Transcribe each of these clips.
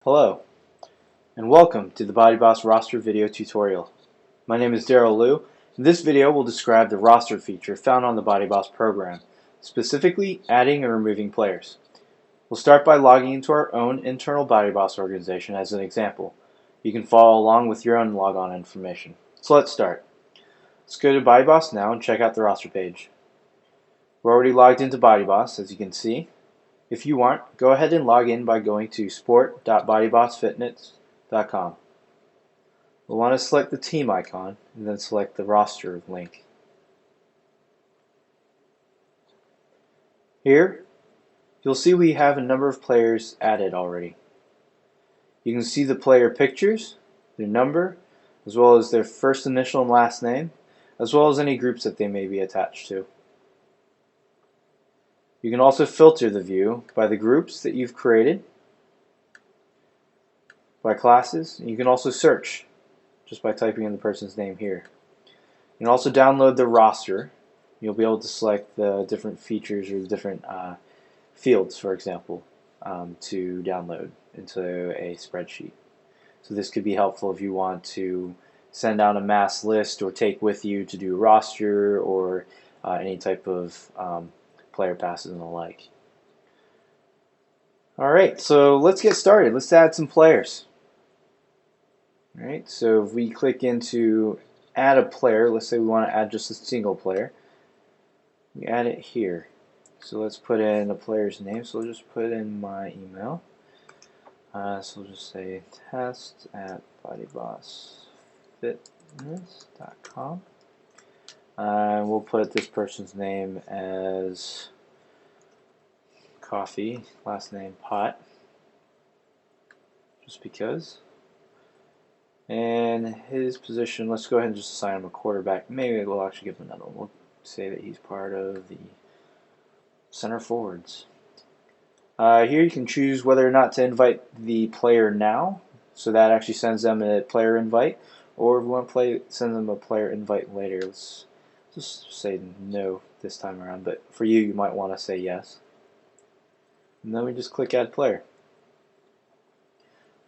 Hello, and welcome to the BodyBoss roster video tutorial. My name is Daryl Liu, and this video will describe the roster feature found on the BodyBoss program, specifically adding and removing players. We'll start by logging into our own internal BodyBoss organization as an example. You can follow along with your own logon information. So let's start. Let's go to BodyBoss now and check out the roster page. We're already logged into BodyBoss, as you can see. If you want, go ahead and log in by going to sport.bodybossfitness.com. We'll want to select the team icon and then select the roster link. Here, you'll see we have a number of players added already. You can see the player pictures, their number, as well as their first initial and last name, as well as any groups that they may be attached to. You can also filter the view by the groups that you've created, by classes. You can also search just by typing in the person's name here. You can also download the roster. You'll be able to select the different features or the different fields, for example, to download into a spreadsheet. So this could be helpful if you want to send out a mass list or take with you to do a roster or any type of player passes and the like. Alright, so let's get started. Let's add some players. Alright, so if we click into add a player, let's say we want to add just a single player, we add it here. So let's put in a player's name, so we'll just put in my email. So we'll just say test@bodybossfitness.com. We'll put this person's name as Coffee, last name Pot, just because. And his position, let's go ahead and just assign him a quarterback. Maybe we'll actually give him another one. We'll say that he's part of the center forwards. Here you can choose whether or not to invite the player now, so that actually sends them a player invite, or if we want to send them a player invite later. Let's just say no this time around, but for you, you might want to say yes. And then we just click add player.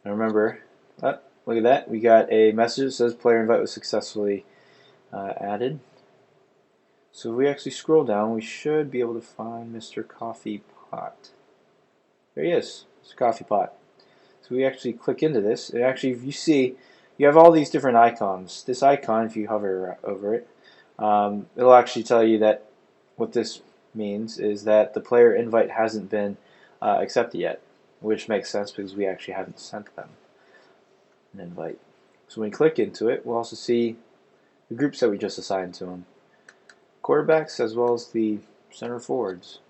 And remember, look at that, we got a message that says player invite was successfully added. So if we actually scroll down, we should be able to find Mr. Coffee Pot. There he is, Mr. Coffee Pot. So we actually click into this, and actually if you see, you have all these different icons. This icon, if you hover over it, it'll actually tell you that what this means is that the player invite hasn't been accepted yet, which makes sense because we actually haven't sent them an invite. So when we click into it, we'll also see the groups that we just assigned to them. Quarterbacks as well as the center forwards.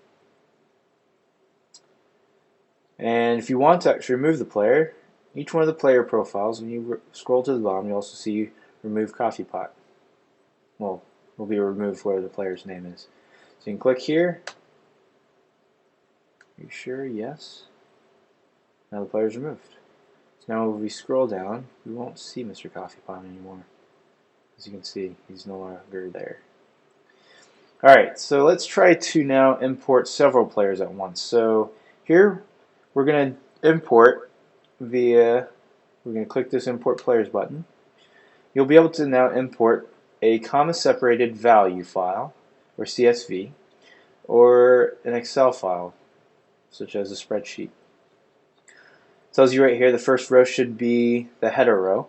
And if you want to actually remove the player, each one of the player profiles, when you scroll to the bottom, you also see remove coffee pot. Well, will be removed where the player's name is. So you can click here. Are you sure? Yes. Now the player's removed. So now if we scroll down, we won't see Mr. Coffee Pot anymore. As you can see, he's no longer there. Alright, so let's try to now import several players at once. So here we're going to import we're going to click this import players button. You'll be able to now import a comma-separated value file, or CSV, or an Excel file, such as a spreadsheet. It tells you right here the first row should be the header row,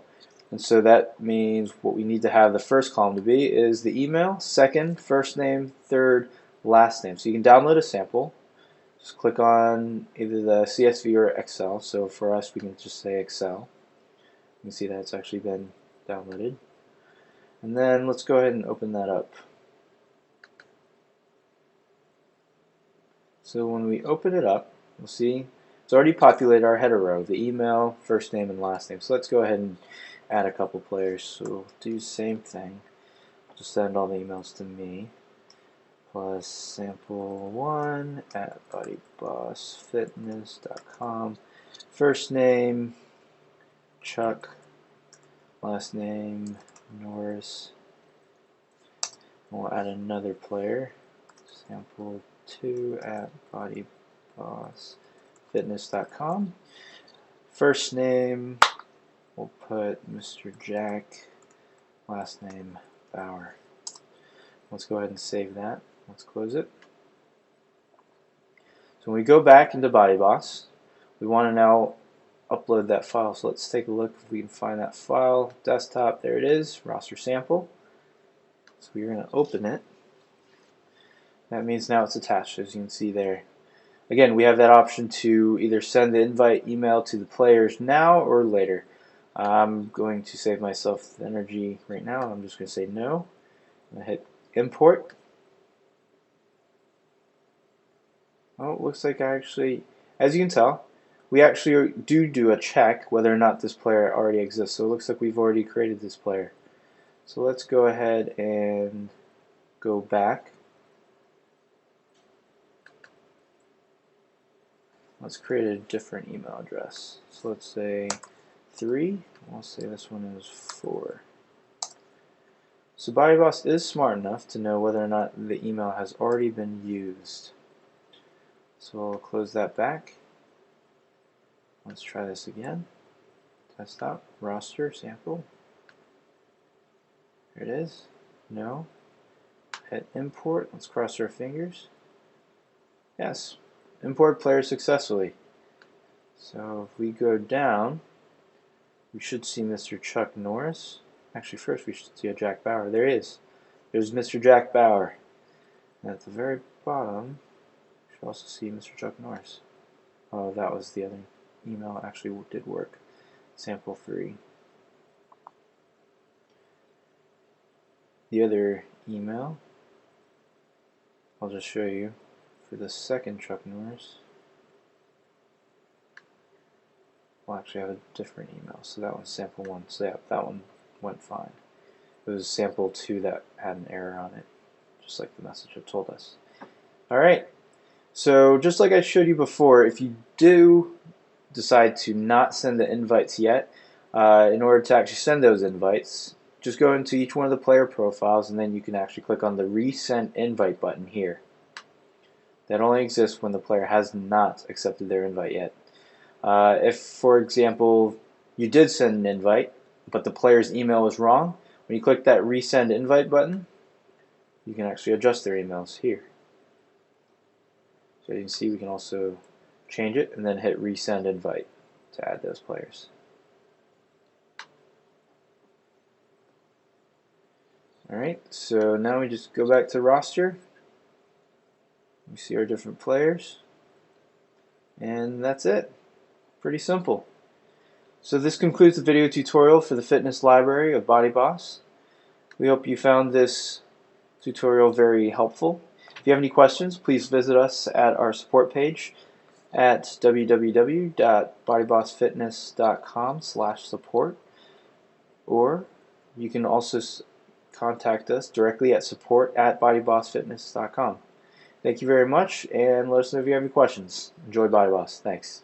and so that means what we need to have the first column to be is the email, second, first name, third, last name. So you can download a sample. Just click on either the CSV or Excel. So for us, we can just say Excel. You can see that it's actually been downloaded. And then let's go ahead and open that up. So when we open it up, you'll see it's already populated our header row, the email, first name, and last name. So let's go ahead and add a couple players. So we'll do the same thing. Just send all the emails to me. Plus sample1@bodybossfitness.com. First name Chuck, last name Norris. We'll add another player, sample2@bodybossfitness.com. First name, we'll put Mr. Jack, last name Bauer. Let's go ahead and save that. Let's close it. So when we go back into BodyBoss, we want to now upload that file. So let's take a look if we can find that file. Desktop, there it is, roster sample. So we're going to open it. That means now it's attached, as you can see there. Again, we have that option to either send the invite email to the players now or later. I'm going to save myself the energy right now. I'm just going to say no. I'm going to hit import. Oh, it looks like I actually, as you can tell, we actually do a check whether or not this player already exists. So it looks like we've already created this player. So let's go ahead and go back. Let's create a different email address. So let's say 3. We'll say this one is 4. So BodyBoss is smart enough to know whether or not the email has already been used. So we'll close that back. Let's try this again. Desktop, roster, sample. There it is. No. Hit import. Let's cross our fingers. Yes. Import player successfully. So if we go down, we should see Mr. Chuck Norris. Actually, first we should see a Jack Bauer. There he is. There's Mr. Jack Bauer. And at the very bottom, we should also see Mr. Chuck Norris. Oh, that was the other email. Actually did work. Sample 3. The other email, I'll just show you for the second Chuck Norris. We'll actually have a different email. So that one's sample 1. So yeah, that one went fine. It was sample 2 that had an error on it, just like the message had told us. Alright, so just like I showed you before, if you do decide to not send the invites yet, in order to actually send those invites, just go into each one of the player profiles and then you can actually click on the resend invite button here. That only exists when the player has not accepted their invite yet. If, for example, you did send an invite, but the player's email was wrong, when you click that resend invite button, you can actually adjust their emails here. So you can see we can also change it and then hit resend invite to add those players. Alright, so now we just go back to roster. We see our different players. And that's it. Pretty simple. So this concludes the video tutorial for the fitness library of BodyBoss. We hope you found this tutorial very helpful. If you have any questions, please visit us at our support page at www.bodybossfitness.com/support, or you can also contact us directly at support@bodybossfitness.com. Thank you very much, and let us know if you have any questions. Enjoy BodyBoss. Thanks.